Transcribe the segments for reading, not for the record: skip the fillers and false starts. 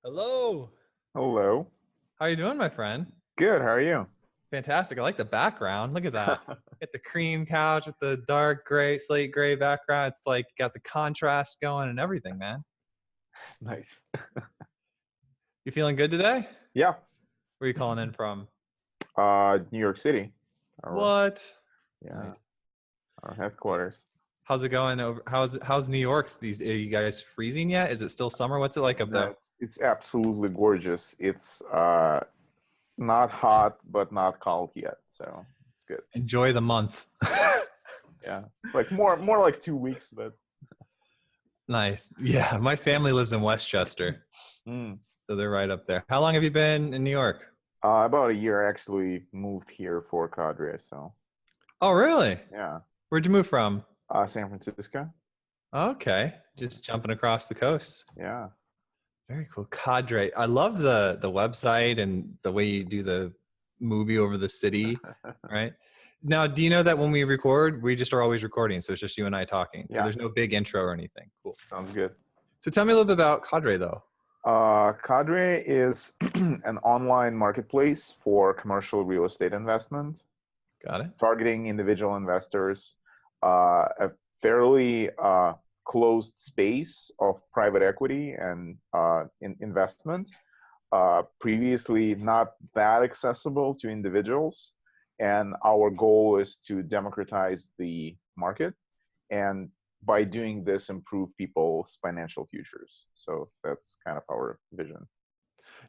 Hello. Hello. How are you doing, my friend? Good. How are you? Fantastic. I like the background. Look at that. Get the cream couch with the dark gray, slate gray background. It's like got the contrast going and everything, man. Nice. You feeling good today? Yeah. Where are you calling in from? New York City. Our What? yeah, Nice. our headquarters. How's it going over? How's New York? Are you guys freezing yet? Is it still summer? What's it like up No, there? it's absolutely gorgeous. It's not hot but not cold yet, so it's good. Enjoy the month. Yeah, it's like more like 2 weeks, but Nice. Yeah, my family lives in Westchester, mm. so they're right up there. How long have you been in New York? About a year. I actually moved here for Cadre, so Oh, really? yeah. Where'd you move from? San Francisco. Okay, just jumping across the coast. Yeah. Very cool. Cadre. I love the website and the way you do the movie over the city, right? Now, do you know that when we record, we just are always recording, so it's just you and I talking. So Yeah. there's no big intro or anything. Cool. Sounds good. So tell me a little bit about Cadre, though. Cadre is an online marketplace for commercial real estate investment, Got it. targeting individual investors, a fairly closed space of private equity and investment, previously not that accessible to individuals. And our goal is to democratize the market and by doing this improve people's financial futures. So that's kind of our vision.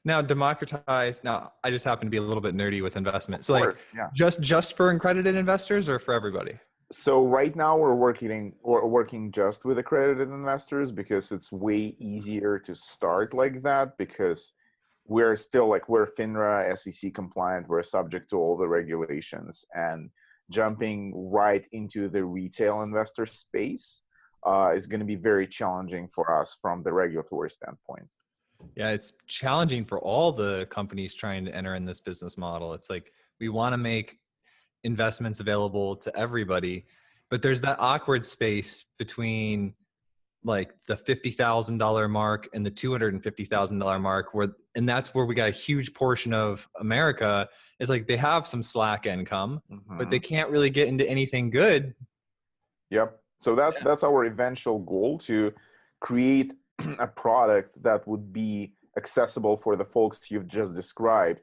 Now, democratize. Now, I just happen to be a little bit nerdy with investment. So, Of like, course, yeah. just for accredited investors or for everybody? So right now we're working just with accredited investors because it's way easier to start like that because we're still like we're FINRA SEC compliant, we're subject to all the regulations, and jumping right into the retail investor space is going to be very challenging for us from the regulatory standpoint. Yeah, it's challenging for all the companies trying to enter in this business model. It's like we want to make investments available to everybody, but there's that awkward space between like the $50,000 mark and the $250,000 mark and that's where we got a huge portion of America is like they have some slack income, but Mm-hmm. they can't really get into anything good. Yep. So that's Yeah. that's our eventual goal, to create a product that would be accessible for the folks you've just described,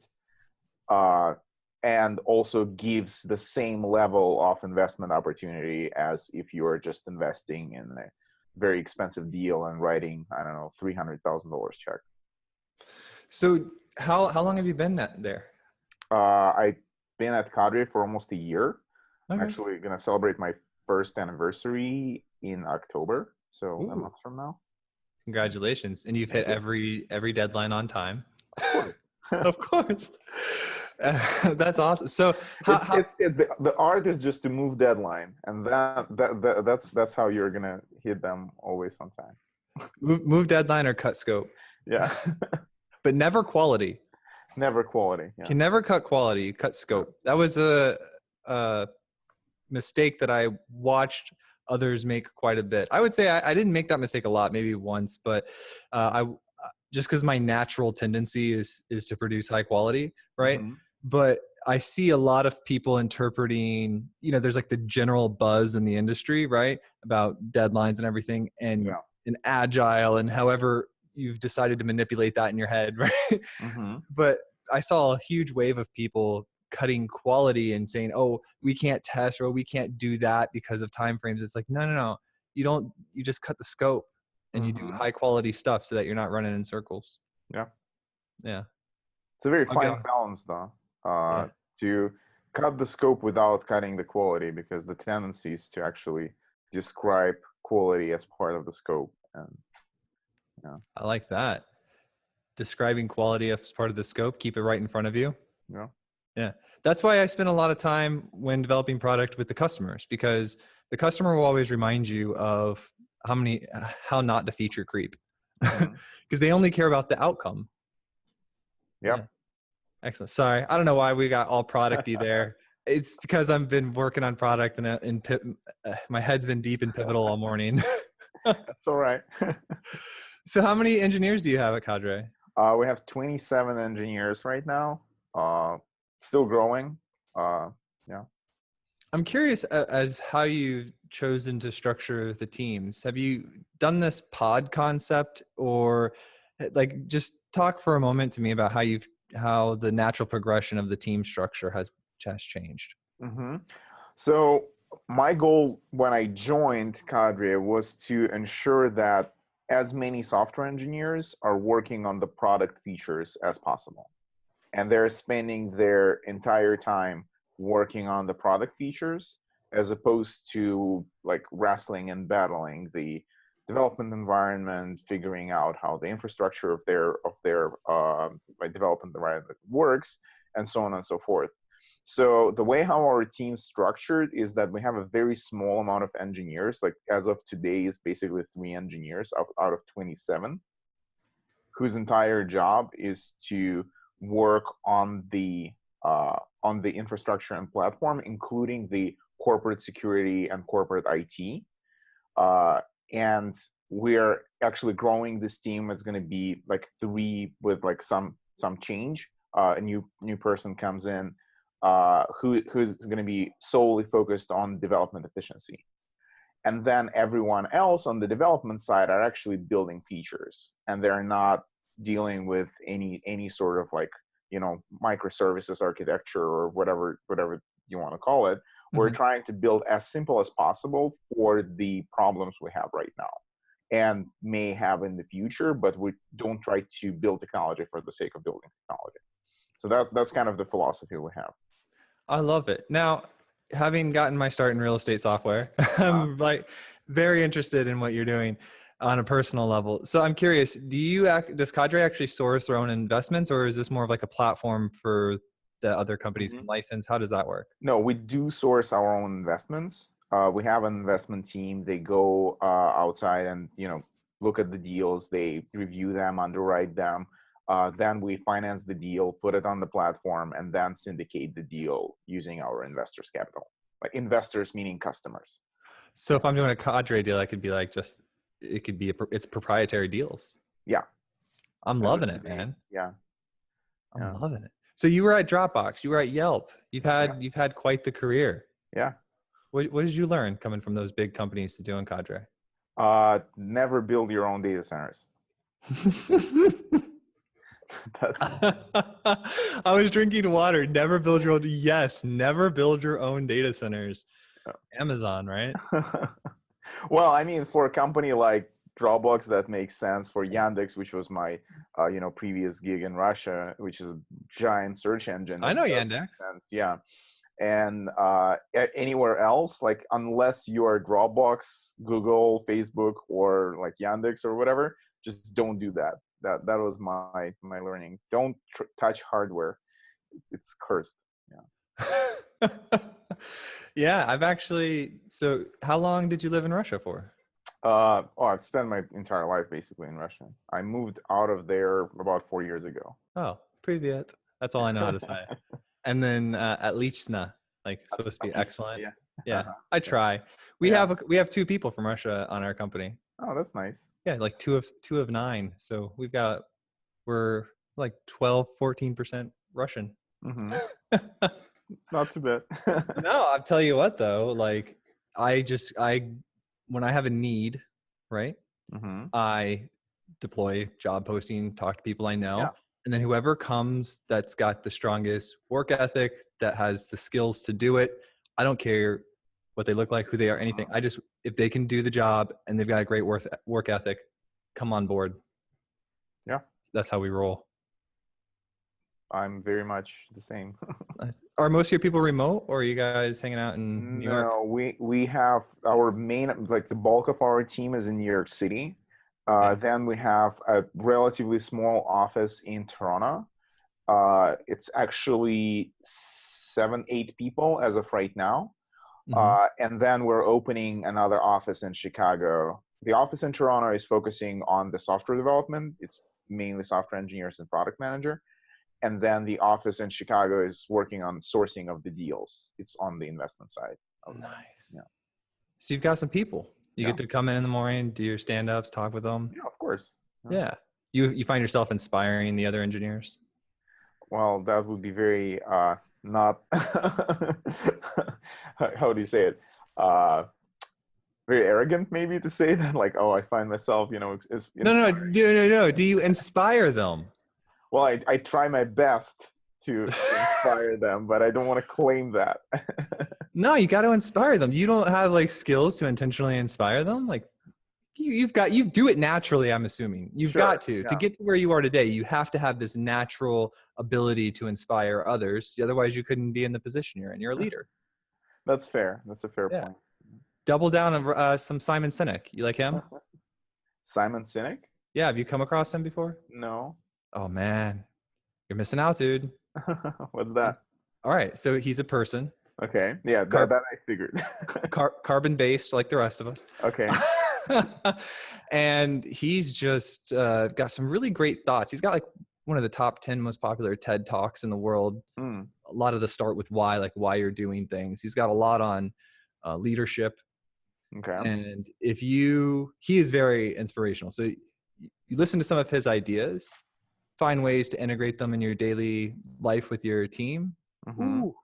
uh, and also gives the same level of investment opportunity as if you are just investing in a very expensive deal and writing, I don't know, $300,000 check. So how long have you been there? I've been at Cadre for almost a year. I'm Okay. actually going to celebrate my first anniversary in October, so a Ooh, month from now. congratulations. And you've hit Thank you. every deadline on time. Of course. Of course. That's awesome. So The art is just to move deadline, and that's how you're gonna hit them always on time. move deadline or cut scope, Yeah. but never quality. Never quality. Yeah. Can never cut quality, cut scope. That was a mistake that I watched others make quite a bit. I would say I didn't make that mistake a lot, maybe once, but I just because my natural tendency is to produce high quality, right? Mm-hmm. But I see a lot of people interpreting, there's like the general buzz in the industry, right, about deadlines and everything, and Yeah. agile, and however you've decided to manipulate that in your head, right? Mm-hmm. But I saw a huge wave of people cutting quality and saying, "Oh, we can't test, or we can't do that because of timeframes." It's like, no. You don't. You just cut the scope and you do Mm-hmm. high quality stuff so that you're not running in circles. Yeah. Yeah. It's a very Okay. fine balance, though, Yeah. to cut the scope without cutting the quality, because the tendency is to actually describe quality as part of the scope, and I like that. Describing quality as part of the scope, keep it right in front of you. you know. Yeah. That's why I spend a lot of time when developing product with the customers, because the customer will always remind you of how not to feature creep, Mm-hmm. because they only care about the outcome. Yeah. Yep. Excellent. Sorry. I don't know why we got all producty there. It's because I've been working on product my head's been deep in Pivotal all morning. That's all right. So how many engineers do you have at Cadre? We have 27 engineers right now, still growing. Yeah. I'm curious as how you've chosen to structure the teams. Have you done this pod concept, or like just talk for a moment to me about how the natural progression of the team structure has changed? Mm-hmm. So my goal when I joined Cadre was to ensure that as many software engineers are working on the product features as possible. And they're spending their entire time working on the product features as opposed to like wrestling and battling the development environment, figuring out how the infrastructure of their development environment works, and so on and so forth. So the way how our team's structured is that we have a very small amount of engineers. Like as of today is basically 3 engineers out of 27, whose entire job is to work on the infrastructure and platform, including the corporate security and corporate IT. And we're actually growing this team. It's going to be like 3 with like some change. A new person comes in who's going to be solely focused on development efficiency. And then everyone else on the development side are actually building features, and they're not dealing with any sort of like, microservices architecture or whatever you want to call it. We're Mm-hmm. trying to build as simple as possible for the problems we have right now and may have in the future, but we don't try to build technology for the sake of building technology. So that's kind of the philosophy we have. I love it. Now, having gotten my start in real estate software, I'm like very interested in what you're doing on a personal level. So I'm curious, does Cadre actually source their own investments, or is this more of like a platform for the other companies can license? How does that work? No, we do source our own investments. We have an investment team. They go outside and look at the deals. They review them, underwrite them. Then we finance the deal, put it on the platform, and then syndicate the deal using our investors' capital. Like investors meaning customers. So if I'm doing a Cadre deal, I could be like it's proprietary deals. Yeah. I'm loving it, man. Yeah. I'm loving it. So you were at Dropbox, you were at Yelp. You've had quite the career. Yeah. What did you learn coming from those big companies to doing Cadre? Never build your own data centers. That's I was drinking water. Never build your own. Yes, never build your own data centers. Amazon, right? Well, I mean, for a company like Dropbox, that makes sense. For Yandex, which was my previous gig in Russia, which is a giant search engine. I know Yandex. Yeah. And anywhere else, like unless you are Dropbox, Google, Facebook, or like Yandex or whatever, just don't do that. That was my learning. Don't touch hardware; it's cursed. Yeah. Yeah, I've actually. So, how long did you live in Russia for? I've spent my entire life basically in Russia. I moved out of there about 4 years ago. Oh, Privyet. That's all I know how to say. And then Atlichna, like supposed to be excellent. Yeah. Yeah, I try. We have 2 people from Russia on our company. Oh, that's nice. Yeah, like two of 9. So we're like 12-14% Russian. Mm-hmm. Not too bad. No, I'll tell you what though, like when I have a need, right? Mm-hmm. I deploy job posting, talk to people I know, Yeah. and then whoever comes that's got the strongest work ethic, that has the skills to do it, I don't care what they look like, who they are, anything. If they can do the job and they've got a great work ethic, come on board. Yeah. That's how we roll. I'm very much the same. Are most of your people remote, or are you guys hanging out in New York? No, we have our main, like the bulk of our team is in New York City. Then we have a relatively small office in Toronto. It's actually 7-8 people as of right now. And then we're opening another office in Chicago. The office in Toronto is focusing on the software development. It's mainly software engineers and product manager. And then the office in Chicago is working on sourcing of the deals. It's on the investment side. Nice. Yeah. So you've got some people. You get to come in the morning, do your stand-ups, talk with them. Yeah, of course. Yeah. You find yourself inspiring the other engineers? Well, that would be very not how do you say it? Very arrogant, maybe, to say that. Like, oh, I find myself, No. Do you inspire them? Well, I try my best to inspire them, but I don't want to claim that. No, you got to inspire them. You don't have like skills to intentionally inspire them. Like you do it naturally. I'm assuming you've Sure, got to yeah. get to where you are today. You have to have this natural ability to inspire others. Otherwise, you couldn't be in the position you're in. You're a leader. That's fair. That's a fair Yeah. point. Double down on some Simon Sinek. You like him? Simon Sinek? Yeah. Have you come across him before? No. Oh man, you're missing out, dude. What's that? All right. So he's a person. Okay. Yeah, that I figured. Carbon based, like the rest of us. Okay. And he's just got some really great thoughts. He's got like one of the top 10 most popular TED Talks in the world. A lot of the start with why, like why you're doing things. He's got a lot on leadership. Okay. And he is very inspirational. So you listen to some of his ideas, find ways to integrate them in your daily life with your team. Ooh,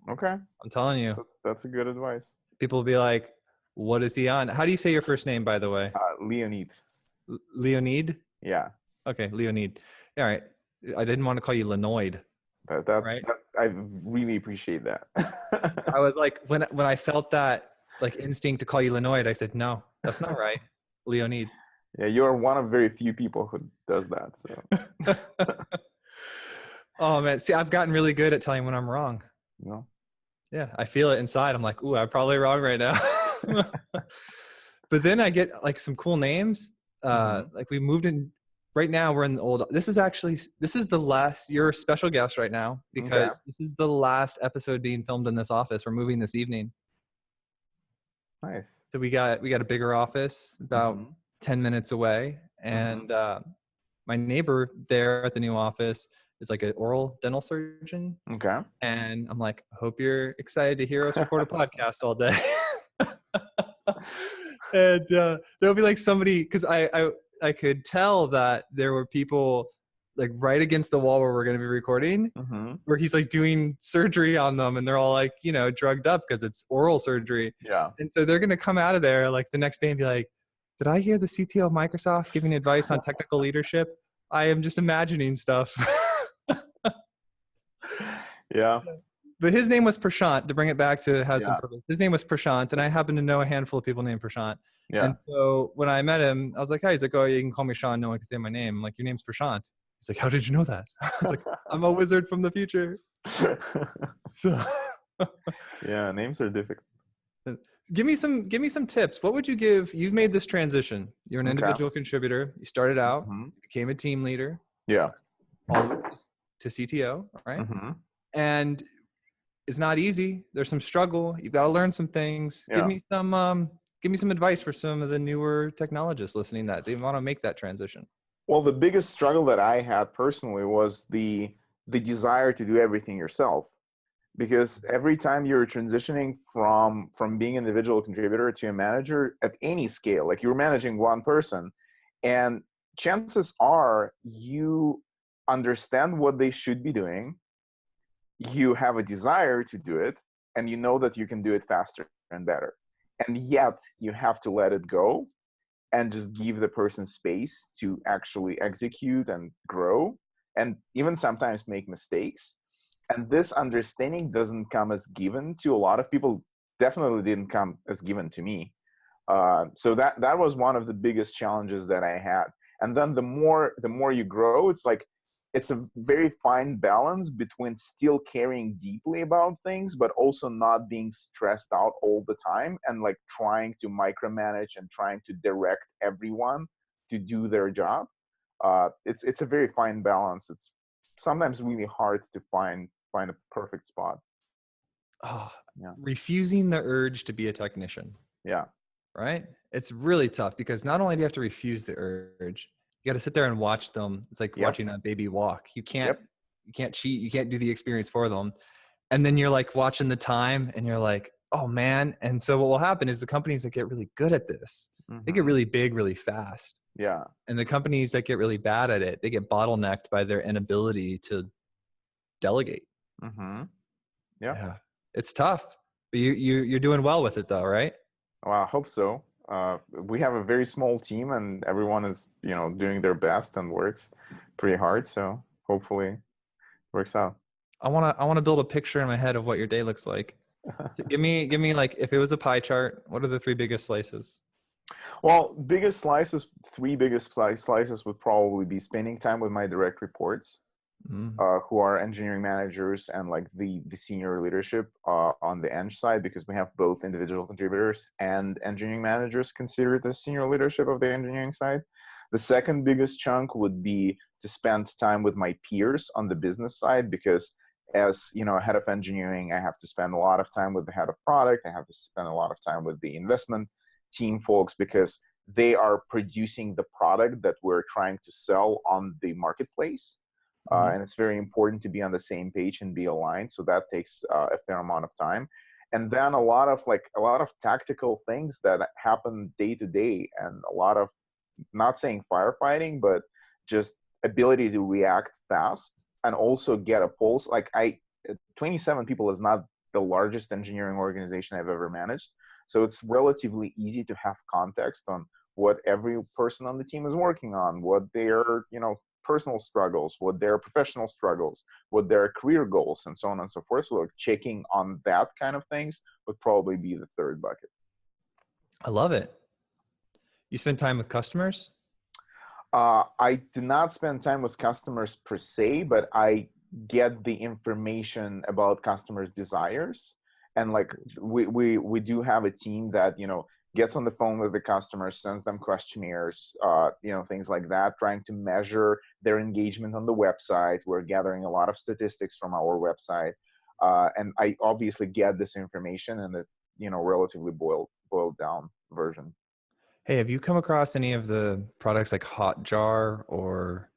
okay. I'm telling you. That's a good advice. People will be like, what is he on? How do you say your first name, by the way? Leonid. Leonid? Yeah. Okay, Leonid. All right. I didn't want to call you Lenoid. I really appreciate that. I was like, when I felt that like instinct to call you Lenoid, I said, no, that's not right. Leonid. Yeah, you're one of very few people who does that. So. Oh man, see, I've gotten really good at telling when I'm wrong. No. Yeah, I feel it inside. I'm like, ooh, I'm probably wrong right now. But then I get like some cool names. Like we moved in. Right now we're in the old. This is the last. You're a special guest right now because this is the last episode being filmed in this office. We're moving this evening. Nice. So we got a bigger office about 10 minutes away, and my neighbor there at the new office is like an oral dental surgeon. Okay. And I'm like, I hope you're excited to hear us record a podcast all day. And there'll be like somebody, because I could tell that there were people like right against the wall where we're going to be recording, where he's like doing surgery on them, and they're all like, drugged up because it's oral surgery. Yeah. And so they're going to come out of there like the next day and be like, did I hear the CTO of Microsoft giving advice on technical leadership? I am just imagining stuff. Yeah. But his name was Prashant, to bring it back to have some purpose. His name was Prashant, and I happen to know a handful of people named Prashant. Yeah. And so when I met him, I was like, hi. He's like, oh, you can call me Sean. No one can say my name. I'm like, your name's Prashant. He's like, how did you know that? I was like, I'm a wizard from the future. So, yeah, names are difficult. Give me some tips. What would you give? You've made this transition. You're an individual contributor. You started out, became a team leader. Yeah. All the way to CTO, right? And it's not easy. There's some struggle. You've got to learn some things. Yeah. Give me some advice for some of the newer technologists listening that they want to make that transition. Well, the biggest struggle that I had personally was the desire to do everything yourself. Because every time you're transitioning from being an individual contributor to a manager at any scale, like you're managing one person, and chances are you understand what they should be doing, you have a desire to do it, and you know that you can do it faster and better. And yet you have to let it go and just give the person space to actually execute and grow, and even sometimes make mistakes. And this understanding doesn't come as given to a lot of people. Definitely didn't come as given to me. So that was one of the biggest challenges that I had. And then the more you grow, it's a very fine balance between still caring deeply about things, but also not being stressed out all the time and like trying to micromanage and trying to direct everyone to do their job. It's a very fine balance. It's sometimes really hard to find a perfect spot. Oh, yeah. Refusing the urge to be a technician. Yeah. Right? It's really tough because not only do you have to refuse the urge, you got to sit there and watch them. It's like watching a baby walk. You can't cheat. You can't do the experience for them. And then you're like watching the time and you're like, oh man. And so what will happen is the companies that get really good at this, they get really big, really fast. Yeah. And the companies that get really bad at it, they get bottlenecked by their inability to delegate. Mm-hmm. Yeah. Yeah, it's tough. But you're doing well with it though, right? Well, I hope so. We have a very small team, and everyone is, doing their best and works pretty hard. So hopefully, it works out. I wanna build a picture in my head of what your day looks like. Give me like, if it was a pie chart, what are the three biggest slices? Well, three biggest slices would probably be spending time with my direct reports, Mm. who are engineering managers and like the senior leadership on the Eng side, because we have both individual contributors and engineering managers considered as senior leadership of the engineering side. The second biggest chunk would be to spend time with my peers on the business side, because as head of engineering, I have to spend a lot of time with the head of product. I have to spend a lot of time with the investment team folks, because they are producing the product that we're trying to sell on the marketplace. Mhm. And it's very important to be on the same page and be aligned. So that takes a fair amount of time. And then a lot of tactical things that happen day to day, and a lot of, not saying firefighting, but just ability to react fast and also get a pulse. 27 people is not the largest engineering organization I've ever managed. So it's relatively easy to have context on what every person on the team is working on, what their, personal struggles, what their professional struggles, what their career goals, and so on and so forth. So like checking on that kind of things would probably be the third bucket. I love it. You spend time with customers? I do not spend time with customers per se, but I get the information about customers' desires. And like we do have a team that gets on the phone with the customers, sends them questionnaires, things like that, trying to measure their engagement on the website. We're gathering a lot of statistics from our website, and I obviously get this information in the relatively boiled down version. Hey, have you come across any of the products like Hotjar, or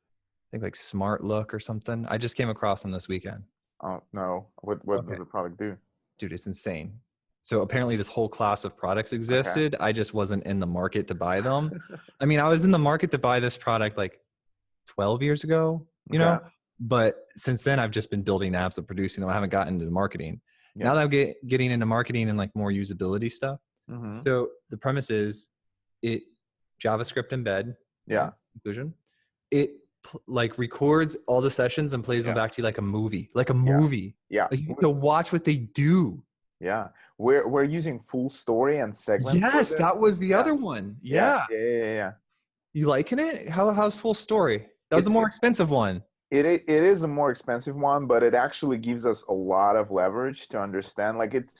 I think like Smart Look or something? I just came across them this weekend. Oh no, what Okay. does the product do? Dude, it's insane. So apparently this whole class of products Okay. existed. I just wasn't in the market to buy them. I mean, I was in the market to buy this product like 12 years ago, Okay. but since then I've just been building apps and producing them. I haven't gotten into marketing. Yeah. Now that I'm getting into marketing and like more usability stuff. Mm-hmm. So the premise is it JavaScript embed, Yeah. right? Conclusion. It like records all the sessions and plays them Yeah. back to you like a movie, like a Yeah. movie. Yeah. Like you get to watch what they do. Yeah. We're using full story and segment for Yes, this. that was the Yeah. other one. Yeah. Yeah. Yeah. Yeah. Yeah. You liking it? How's full story? That was the It's more expensive one. it is a more expensive one, but it actually gives us a lot of leverage to understand. Like it's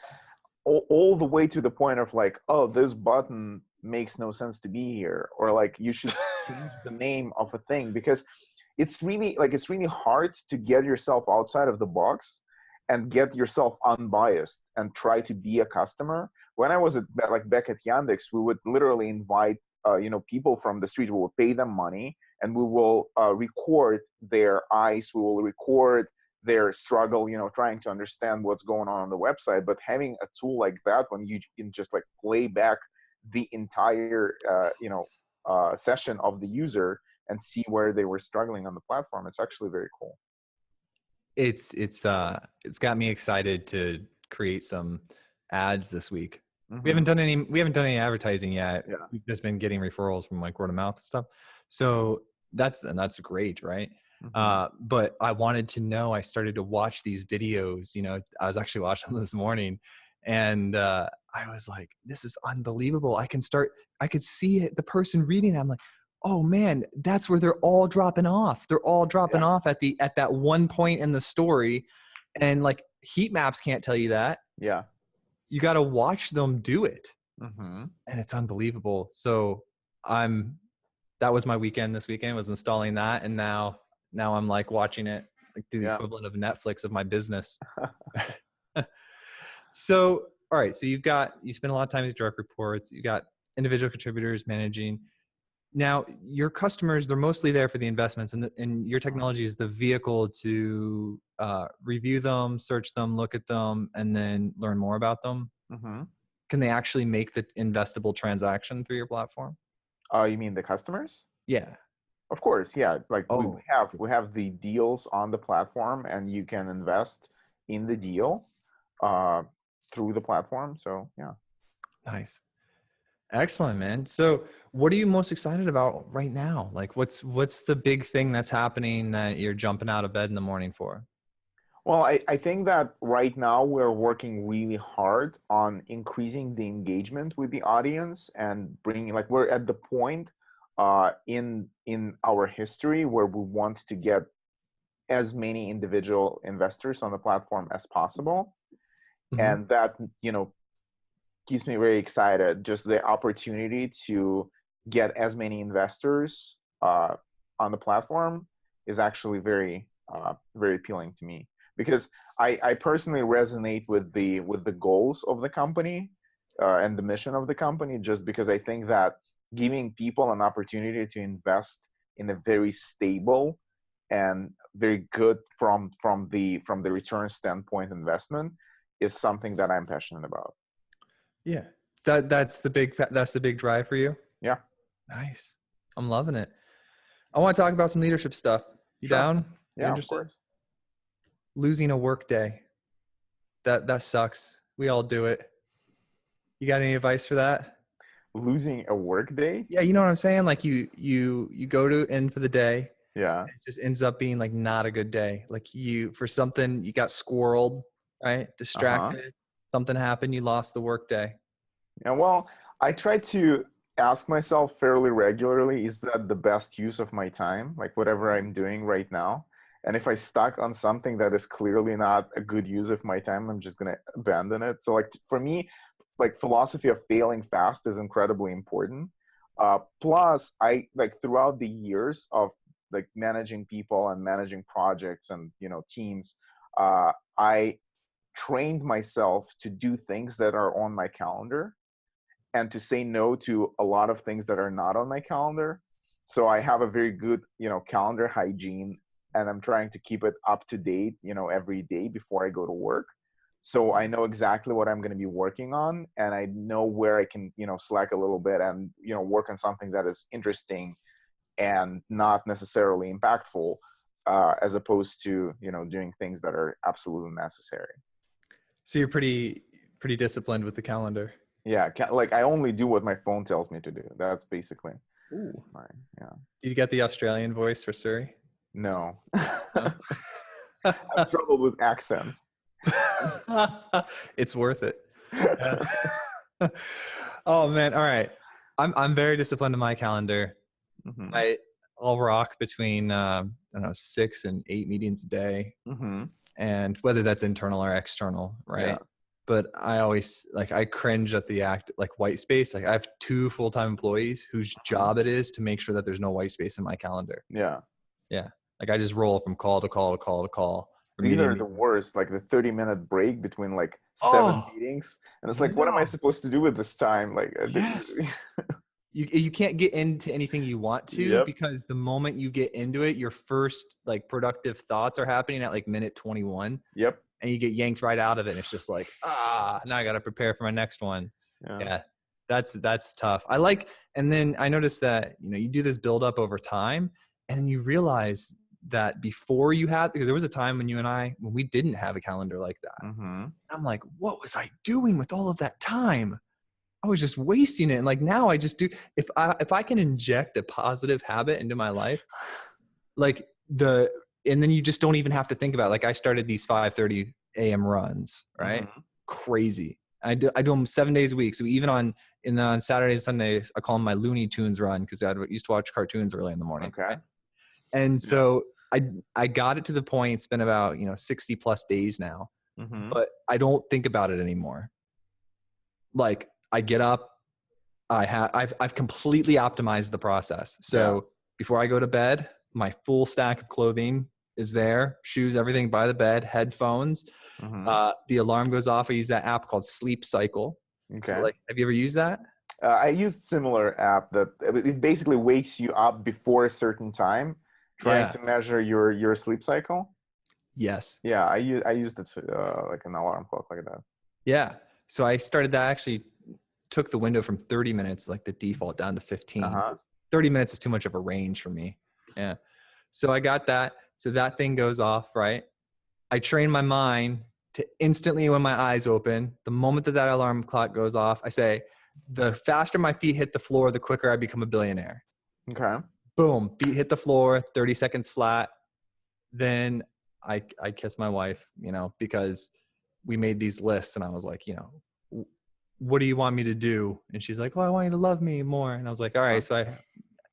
all the way to the point of like, oh, this button makes no sense to be here, or like you should change the name of a thing, because it's really hard to get yourself outside of the box and get yourself unbiased and try to be a customer. When I was back at Yandex, we would literally invite people from the street. We will pay them money, and we will record their eyes. We will record their struggle, trying to understand what's going on the website. But having a tool like that, when you can just like play back the entire session of the user and see where they were struggling on the platform, it's actually very cool. It's got me excited to create some ads this week. Mm-hmm. We haven't done any advertising yet. Yeah. We've just been getting referrals from like word of mouth stuff. So that's great, right? Mm-hmm. But I wanted to know, I started to watch these videos, I was actually watching them this morning, and I was like, this is unbelievable. I could see it, the person reading it. I'm like, oh man, that's where they're all dropping off. They're all dropping off at that one point in the story. And like heat maps can't tell you that. Yeah. You got to watch them do it. Mm-hmm. And it's unbelievable. So that was my weekend this weekend, was installing that. And now I'm like watching it, like the equivalent of Netflix of my business. So, all right. So you spend a lot of time with direct reports. You got individual contributors managing. Now, your customers, they're mostly there for the investments, and your technology is the vehicle to review them, search them, look at them, and then learn more about them. Mm-hmm. Can they actually make the investable transaction through your platform? You mean the customers? Yeah. Of course, yeah. Like Oh, we have the deals on the platform, and you can invest in the deal uh, through the platform. So yeah. nice. Excellent, man. So what are you most excited about right now? Like what's the big thing that's happening that you're jumping out of bed in the morning for? Well, I think that right now we're working really hard on increasing the engagement with the audience and bringing, like, we're at the point in our history where we want to get as many individual investors on the platform as possible. Mm-hmm. And that, keeps me very excited. Just the opportunity to get as many investors on the platform is actually very appealing to me, because I personally resonate with the goals of the company and the mission of the company, just because I think that giving people an opportunity to invest in a very stable and very good from the return standpoint investment is something that I'm passionate about. Yeah. That's the big drive for you. Yeah, Nice. I'm loving it. I want to talk about some leadership stuff. You sure. down? You Yeah, of interested? course. Losing a work day. That sucks. We all do it. You got any advice for that? Losing a work day? Yeah, you know what I'm saying? Like you go to end for the day. Yeah. It just ends up being like not a good day. Like for something you got squirreled, right? Uh-huh. Distracted. Something happened, you lost the work day. Yeah, well, I try to ask myself fairly regularly, is that the best use of my time? Like whatever I'm doing right now. And if I stuck on something that is clearly not a good use of my time, I'm just gonna abandon it. So like for me, like philosophy of failing fast is incredibly important. Plus, I like throughout the years of like managing people and managing projects and teams, I trained myself to do things that are on my calendar and to say no to a lot of things that are not on my calendar. So I have a very good, calendar hygiene, and I'm trying to keep it up to date, every day before I go to work. So I know exactly what I'm going to be working on, and I know where I can, slack a little bit and, work on something that is interesting and not necessarily impactful, as opposed to, doing things that are absolutely necessary. So you're pretty disciplined with the calendar. Yeah, like I only do what my phone tells me to do. That's basically Ooh. fine. Yeah. Did you get the Australian voice for Surrey? No. No. I have trouble with accents. It's worth it. Yeah. Oh man. All right. I'm very disciplined in my calendar. Mm-hmm. I'll rock between I don't know 6 and 8 meetings a day, Mm-hmm. and whether that's internal or external, right? Yeah. But I always I cringe at the act like white space. Like I have 2 full-time employees whose Uh-huh. job it is to make sure that there's no white space in my calendar. Yeah. Yeah. Like I just roll from call to call to call to call. From These meeting to are the meeting. worst, like the 30-minute break between like 7 Oh, meetings. And it's like, what am I no. supposed to do with this time? Like, Yes. You can't get into anything you want to, yep. because the moment you get into it, your first like productive thoughts are happening at like minute 21, Yep. and you get yanked right out of it. And it's just like, now I got to prepare for my next one. Yeah. Yeah. That's tough. And then I noticed that, you do this build up over time, and you realize that before because there was a time when when we didn't have a calendar like that. Mm-hmm. I'm like, what was I doing with all of that time? I was just wasting it. And like now I just do, if I can inject a positive habit into my life, like and then you just don't even have to think about it. Like I started these 5:30 a.m. runs, right? Mm-hmm. Crazy. I do them 7 days a week. So even on Saturdays and Sundays, I call them my Looney Tunes run, because I used to watch cartoons early in the morning. Okay. Right? And Yeah. so I got it to the point, it's been about 60 plus days now, Mm-hmm. but I don't think about it anymore. Like I get up, I've completely optimized the process. So before I go to bed, my full stack of clothing is there, shoes, everything by the bed, headphones. Mm-hmm. The alarm goes off. I use that app called Sleep Cycle. So Okay. like, have you ever used that? I used similar app that it basically wakes you up before a certain time, trying Yeah. to measure your sleep cycle. Yes. Yeah, I used it like an alarm clock like that. Yeah. So I started that actually took the window from 30 minutes, like the default, down to 15. 30 minutes is too much of a range for me. Yeah. So I got that. So that thing goes off, right? I train my mind to instantly, when my eyes open, the moment that that alarm clock goes off, I say, the faster my feet hit the floor, the quicker I become a billionaire. Okay. Boom, feet hit the floor, 30 seconds flat. Then I kiss my wife, you know, because we made these lists and I was like, you know, what do you want me to do? And she's like, well, I want you to love me more. And I was like, all right. So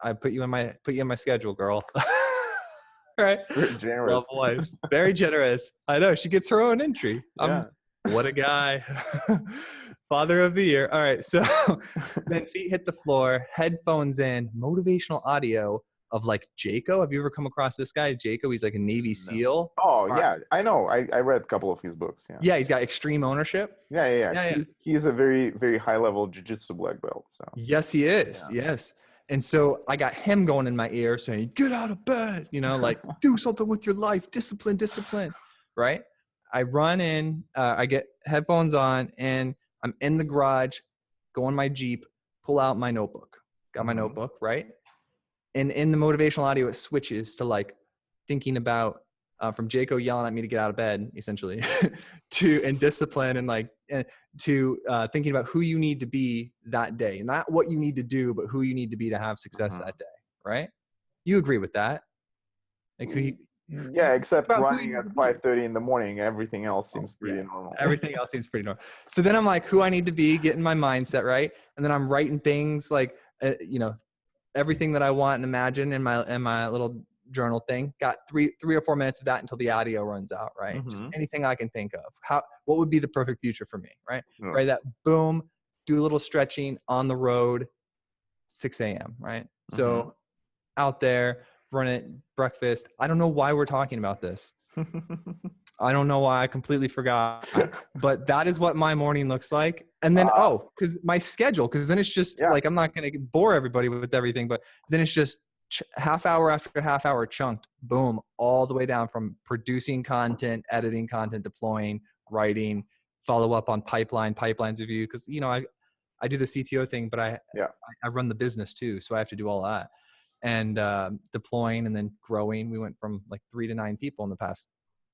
I put you in my schedule, girl. Right. Very generous. Love wife. Very generous. I know. She gets her own entry. Yeah. What a guy. Father of the year. All right. So then feet hit the floor, headphones in, motivational audio of like Jaco. Have you ever come across this guy? Jaco, he's like a Navy SEAL. Oh, yeah. I know. I read a couple of his books. Yeah. Yeah, he's got extreme ownership. Yeah. He's a very, very high level jiu-jitsu black belt. So yes, he is. Yeah. Yes. And so I got him going in my ear saying, get out of bed, you know, like do something with your life, discipline, right? I run in, I get headphones on and I'm in the garage, go in my Jeep, pull out my notebook, got my notebook, right? And in the motivational audio, it switches to like thinking about from Jaco yelling at me to get out of bed, essentially, and discipline and like to thinking about who you need to be that day, not what you need to do, but who you need to be to have success that day, right? You agree with that? Like who you, yeah, except running at 5:30 in the morning, everything else seems pretty normal. Everything else seems pretty normal. So then I'm like, who I need to be, getting my mindset right, and then I'm writing things like, you know, everything that I want and imagine in my little journal thing. Got three or 4 minutes of that until the audio runs out, right? Just anything I can think of. What would be the perfect future for me, right? Right. That boom, do a little stretching on the road, 6 a.m., right? So out there, run it, breakfast. I don't know why we're talking about this. I don't know why. I completely forgot. But that is what my morning looks like. And then, because my schedule, because then it's just like, I'm not going to bore everybody with everything, but then it's just half hour after half hour chunked, boom, all the way down from producing content, editing content, deploying, writing, follow up on pipelines review. Because, you know, I do the CTO thing, but I run the business too. So I have to do all that. And deploying and then growing. We went from like 3 to 9 people in the past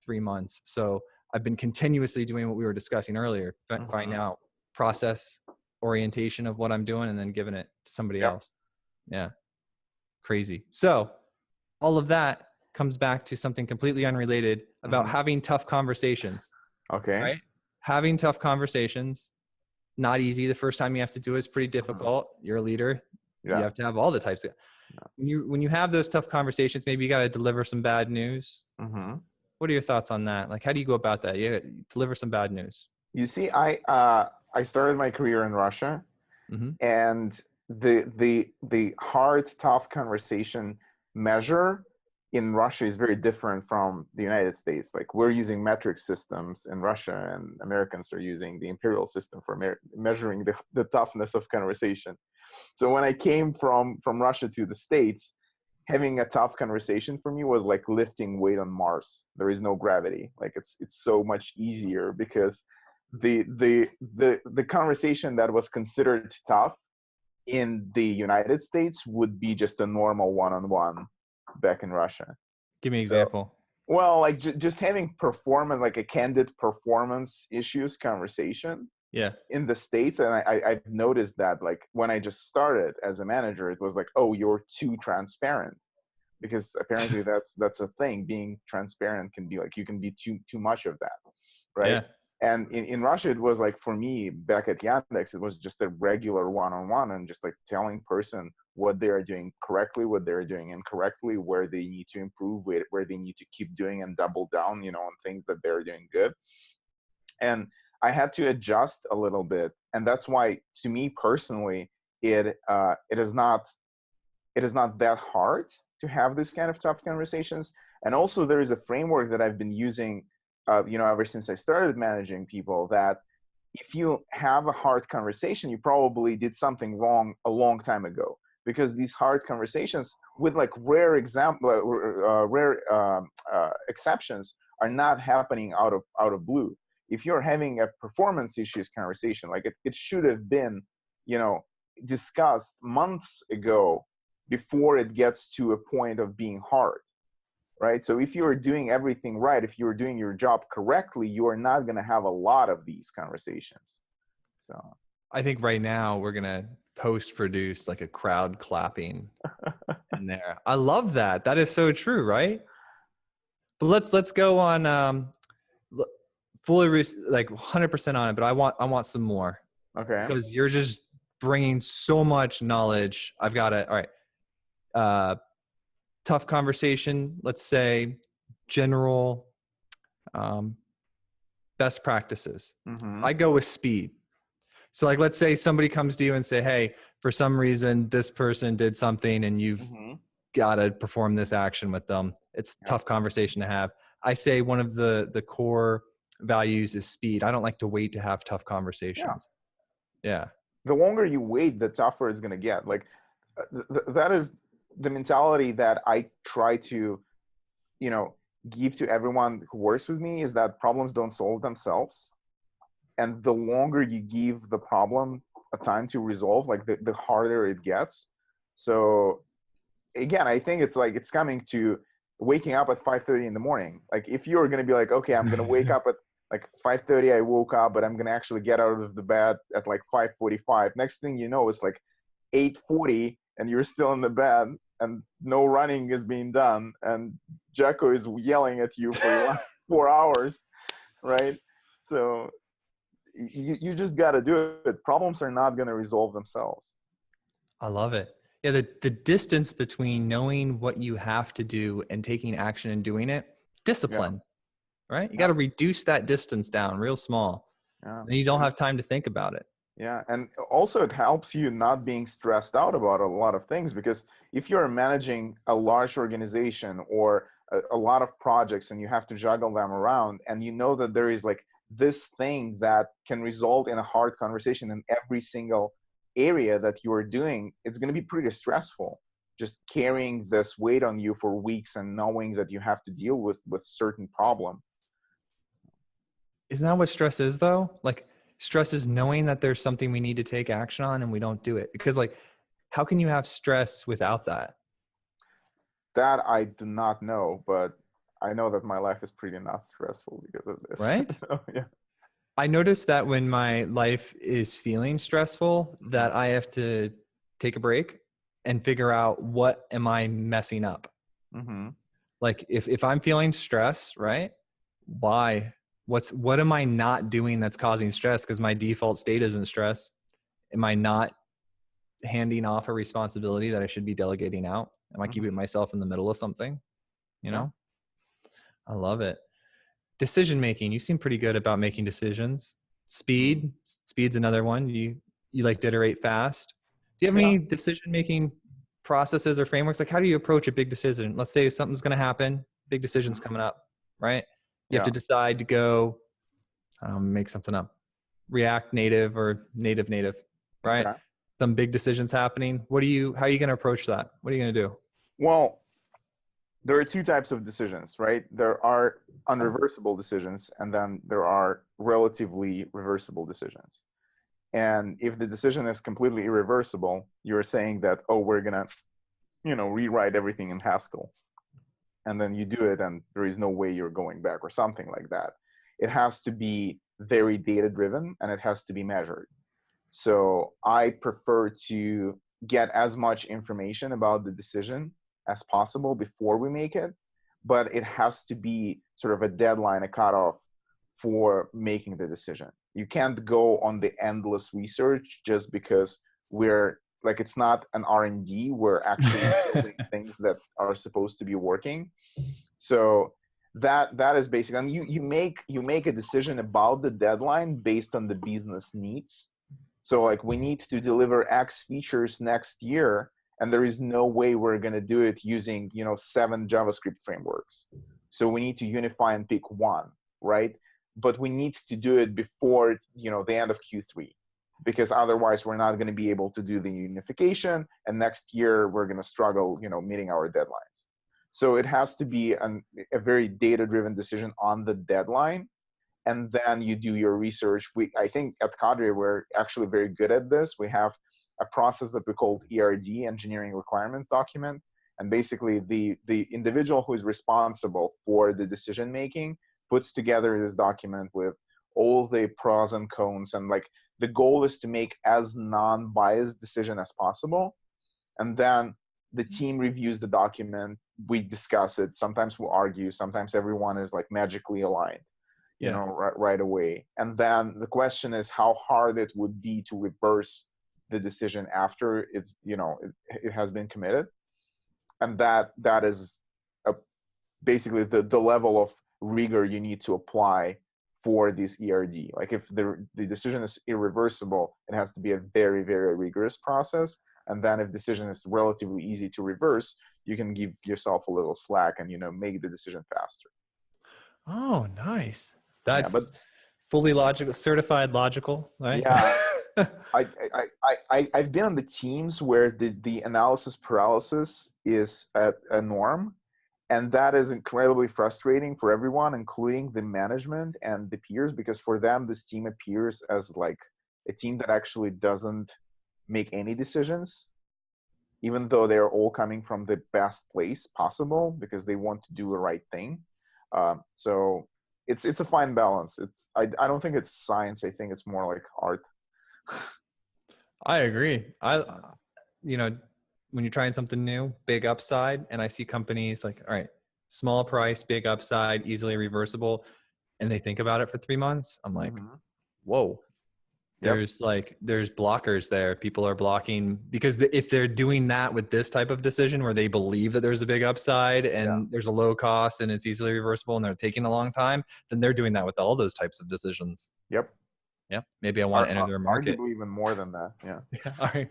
3 months. So I've been continuously doing what we were discussing earlier, finding out process orientation of what I'm doing and then giving it to somebody else. Yeah. Crazy. So all of that comes back to something completely unrelated about having tough conversations. Okay. Right? Having tough conversations, not easy. The first time you have to do it is pretty difficult. You're a leader. You have to have all the types of, when you have those tough conversations, maybe you got to deliver some bad news. What are your thoughts on that? Like, how do you go about that? You deliver some bad news. You see, I started my career in Russia, and the hard, tough conversation measure in Russia is very different from the United States. Like, we're using metric systems in Russia, and Americans are using the imperial system for measuring the toughness of conversation. So when I came from Russia to the States, having a tough conversation for me was like lifting weight on Mars. There is no gravity. Like it's so much easier because the conversation that was considered tough in the United States would be just a normal one-on-one back in Russia. Give me an example. Well, like just having performance, like a candid performance issues conversation. Yeah. In the States, and I've noticed that, like, when I just started as a manager, it was like, oh, you're too transparent, because apparently that's a thing. Being transparent can be like, you can be too much of that, right? Yeah. And in Russia, it was like, for me back at Yandex, it was just a regular one-on-one, and just like telling person what they are doing correctly, what they're doing incorrectly, where they need to improve, where they need to keep doing and double down, you know, on things that they're doing good. And I had to adjust a little bit, and that's why, to me personally, it is not that hard to have this kind of tough conversations. And also, there is a framework that I've been using, you know, ever since I started managing people. That if you have a hard conversation, you probably did something wrong a long time ago, because these hard conversations, with like rare exceptions, are not happening out of blue. If you're having a performance issues conversation, like it should have been discussed months ago before it gets to a point of being hard, right? So if you're doing everything right, if you're doing your job correctly, you are not going to have a lot of these conversations. So I think right now we're going to post-produce like a crowd clapping in there. I love that. That is so true, right? But let's go on fully like 100% on it, but I want some more. Okay. Because you're just bringing so much knowledge. I've got it. All right. Tough conversation. Let's say general best practices. Mm-hmm. I go with speed. So like, let's say somebody comes to you and say, hey, for some reason, this person did something and you've got to perform this action with them. It's a tough conversation to have. I say one of the core values is speed. I don't like to wait to have tough conversations. Yeah. The longer you wait, the tougher it's going to get. Like that is the mentality that I try to, give to everyone who works with me, is that problems don't solve themselves. And the longer you give the problem a time to resolve, like the harder it gets. So again, I think it's like, it's coming to waking up at 5:30 in the morning. Like if you're going to be like, okay, I'm going to wake up at like 5:30, I woke up, but I'm going to actually get out of the bed at like 5:45. Next thing you know, it's like 8:40 and you're still in the bed and no running is being done. And Jacko is yelling at you for the last 4 hours, right? So you just got to do it. Problems are not going to resolve themselves. I love it. Yeah, the distance between knowing what you have to do and taking action and doing it, discipline, right? You got to reduce that distance down real small. Then you don't have time to think about it. Yeah, and also it helps you not being stressed out about a lot of things, because if you're managing a large organization or a lot of projects and you have to juggle them around, and you know that there is like this thing that can result in a hard conversation in every single area that you are doing, it's going to be pretty stressful, just carrying this weight on you for weeks and knowing that you have to deal with certain problem. Isn't that what stress is though? Like stress is knowing that there's something we need to take action on and we don't do it. Because like, how can you have stress without that? That I do not know, but I know that my life is pretty not stressful because of this. Right? So, yeah. I noticed that when my life is feeling stressful, that I have to take a break and figure out what am I messing up. Mm-hmm. Like if I'm feeling stress, right? Why? What am I not doing that's causing stress? Because my default state isn't stress. Am I not handing off a responsibility that I should be delegating out? Am I keeping myself in the middle of something? You know? I love it. Decision making. You seem pretty good about making decisions. Speed's another one. You like to iterate fast. Do you have any decision making processes or frameworks? Like how do you approach a big decision? Let's say something's going to happen, big decision's coming up, right? You have to decide to go, make something up, React Native or native, right? Okay. Some big decisions happening. How are you going to approach that? What are you going to do? Well, there are two types of decisions, right? There are unreversible decisions, and then there are relatively reversible decisions. And if the decision is completely irreversible, you're saying that, oh, we're going to, rewrite everything in Haskell. And then you do it and there is no way you're going back or something like that. It has to be very data-driven and it has to be measured. So I prefer to get as much information about the decision as possible before we make it, but it has to be sort of a deadline, a cutoff for making the decision. You can't go on the endless research just because it's not an R&D. We're actually building things that are supposed to be working. So that is basic. And you make a decision about the deadline based on the business needs. So like we need to deliver X features next year, and there is no way we're going to do it using 7 JavaScript frameworks. So we need to unify and pick one, right? But we need to do it before the end of Q3, because otherwise we're not going to be able to do the unification, and next year we're going to struggle meeting our deadlines. So it has to be a very data-driven decision on the deadline, and then you do your research. I think at Cadre, we're actually very good at this. We have a process that we call ERD, Engineering Requirements Document. And basically the individual who is responsible for the decision making puts together this document with all the pros and cons. And like the goal is to make as non-biased decision as possible. And then the team reviews the document. We discuss it. Sometimes we argue. Sometimes everyone is like magically aligned, you know, right away. And then the question is how hard it would be to reverse the decision after it's, you know, it has been committed. And that is basically the level of rigor you need to apply for this ERD. Like if the decision is irreversible, it has to be a very, very rigorous process. And then if decision is relatively easy to reverse, you can give yourself a little slack and, you know, make the decision faster. Oh, nice. That's but fully logical, certified logical, right? Yeah. I've been on the teams where the analysis paralysis is a norm, and that is incredibly frustrating for everyone, including the management and the peers, because for them this team appears as like a team that actually doesn't make any decisions, even though they're all coming from the best place possible because they want to do the right thing. So it's a fine balance. I don't think it's science. I think it's more like art. I agree. You know, when you're trying something new, big upside, and I see companies like, all right, small price, big upside, easily reversible, and they think about it for 3 months. I'm like, whoa, there's blockers there. People are blocking because if they're doing that with this type of decision where they believe that there's a big upside and there's a low cost and it's easily reversible and they're taking a long time, then they're doing that with all those types of decisions. Yeah, maybe I want to enter their market. Arguably even more than that. Yeah. All right.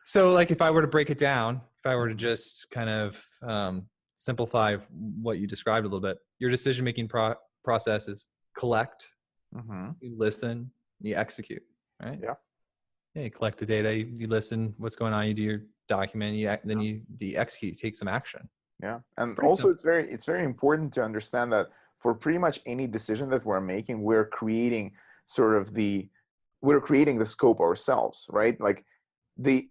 So like if I were to break it down, if I were to just kind of simplify what you described a little bit, your decision-making process is collect, you listen, you execute, right? Yeah, you collect the data, you listen, what's going on, you do your document, then you execute, take some action. Yeah, and also it's very important to understand that for pretty much any decision that we're making, we're creating the scope ourselves, right? Like the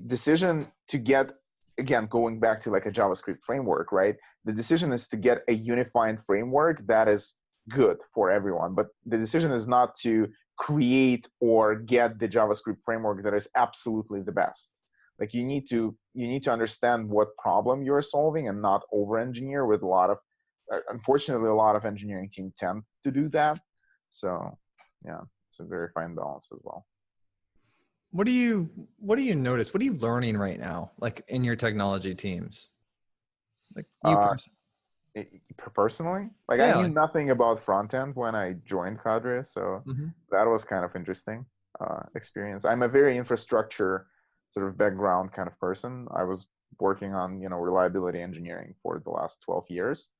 decision to get, again, going back to like a JavaScript framework, right? The decision is to get a unified framework that is good for everyone, but the decision is not to create or get the JavaScript framework that is absolutely the best. Like you need to understand what problem you're solving and not over-engineer with unfortunately, a lot of engineering teams tend to do that. So yeah, it's a very fine balance as well. What do you notice? What are you learning right now, like in your technology teams? Like you personally, like I knew nothing about front end when I joined Cadre, so that was kind of interesting experience. I'm a very infrastructure sort of background kind of person. I was working on, reliability engineering for the last 12 years,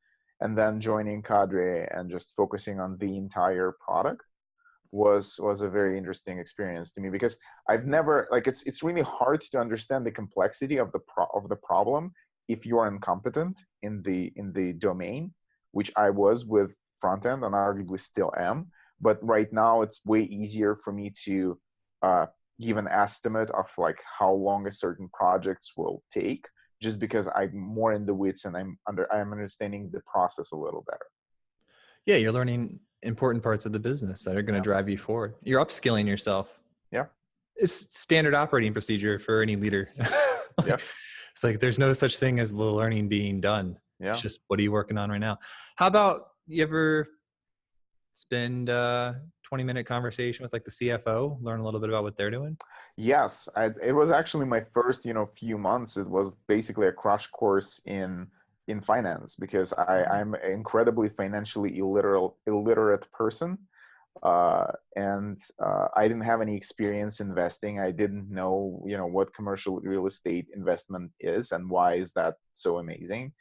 and then joining Cadre and just focusing on the entire product was a very interesting experience to me, because I've never, like, it's really hard to understand the complexity of the problem if you are incompetent in the domain, which I was with front end and arguably still am. But right now it's way easier for me to give an estimate of like how long a certain projects will take, just because I'm more in the weeds and I'm understanding the process a little better. Yeah, you're learning important parts of the business that are going to drive you forward. You're upskilling yourself. Yeah. It's standard operating procedure for any leader. It's like there's no such thing as the learning being done. Yeah. It's just, what are you working on right now? How about you ever spend 20-minute conversation with like the CFO, learn a little bit about what they're doing? Yes, it was actually my first, few months. It was basically a crash course in finance, because I'm an incredibly financially illiterate person. And I didn't have any experience investing. I didn't know, what commercial real estate investment is and why is that so amazing,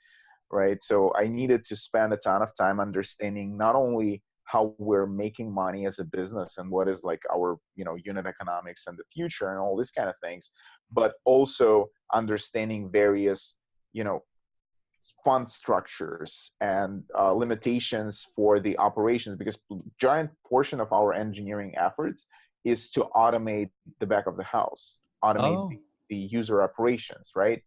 right? So I needed to spend a ton of time understanding not only how we're making money as a business and what is like our, unit economics and the future and all these kind of things, but also understanding various, fund structures and limitations for the operations, because giant portion of our engineering efforts is to automate the back of the house, automate the user operations, right?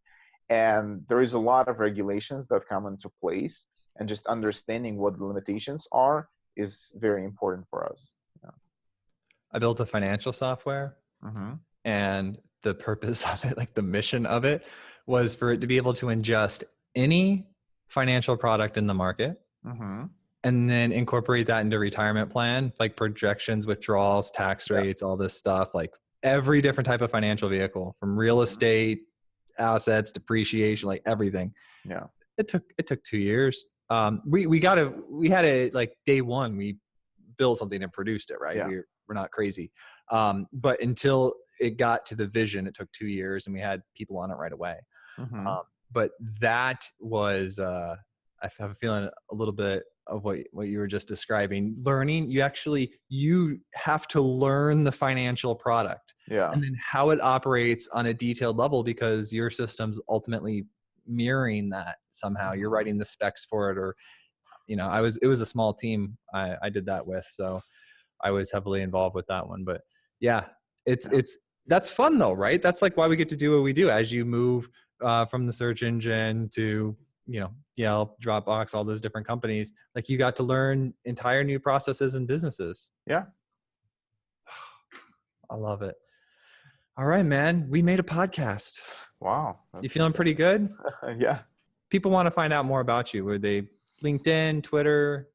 And there is a lot of regulations that come into place, and just understanding what the limitations are is very important for us. Yeah. I built a financial software, and the purpose of it, like the mission of it, was for it to be able to ingest any financial product in the market, and then incorporate that into retirement plan, like projections, withdrawals, tax rates, all this stuff, like every different type of financial vehicle, from real estate, assets, depreciation, like everything. Yeah. It took 2 years. We had a, like, day one, we built something and produced it, right? Yeah. We're not crazy. But until it got to the vision, it took 2 years, and we had people on it right away. But that was, I have a feeling, a little bit of what you were just describing. Learning, you have to learn the financial product, and then how it operates on a detailed level, because your system's ultimately mirroring that somehow. You're writing the specs for it, or, it was a small team I did that with, so I was heavily involved with that one. But yeah, that's fun though, right? That's like why we get to do what we do. As you move from the search engine to, Yelp, Dropbox, all those different companies, like, you got to learn entire new processes and businesses. Yeah. I love it. All right, man. We made a podcast. Wow. You feeling pretty good? Yeah. People want to find out more about you. Were they LinkedIn, Twitter?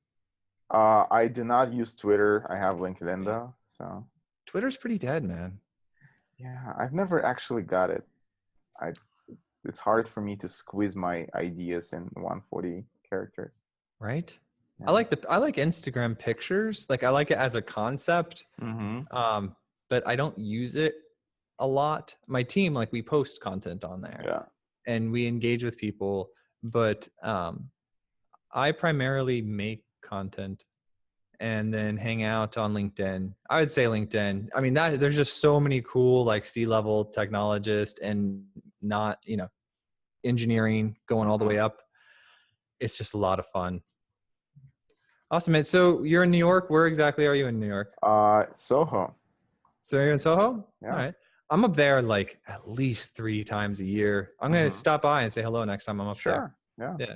I do not use Twitter. I have LinkedIn though. So Twitter's pretty dead, man. Yeah, I've never actually got it. It's hard for me to squeeze my ideas in 140 characters. Right? Yeah. I like Instagram pictures. Like, I like it as a concept. But I don't use it a lot. My team, like, we post content on there. Yeah. And we engage with people, but I primarily make content and then hang out on LinkedIn. I would say LinkedIn. I mean, there's just so many cool, like, C-level technologists and not, engineering going all the way up. It's just a lot of fun. Awesome, man. So you're in New York. Where exactly are you in New York? Soho. So you're in Soho? Yeah. All right. I'm up there like at least 3 times a year. I'm going to stop by and say hello next time I'm up there. Sure. Yeah.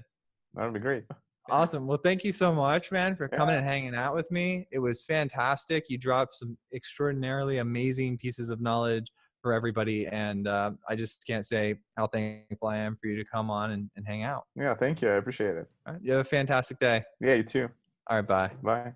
That would be great. Awesome. Well, thank you so much, man, for coming and hanging out with me. It was fantastic. You dropped some extraordinarily amazing pieces of knowledge for everybody. And I just can't say how thankful I am for you to come on and hang out. Yeah, thank you. I appreciate it. All right. You have a fantastic day. Yeah, you too. All right. Bye. Bye.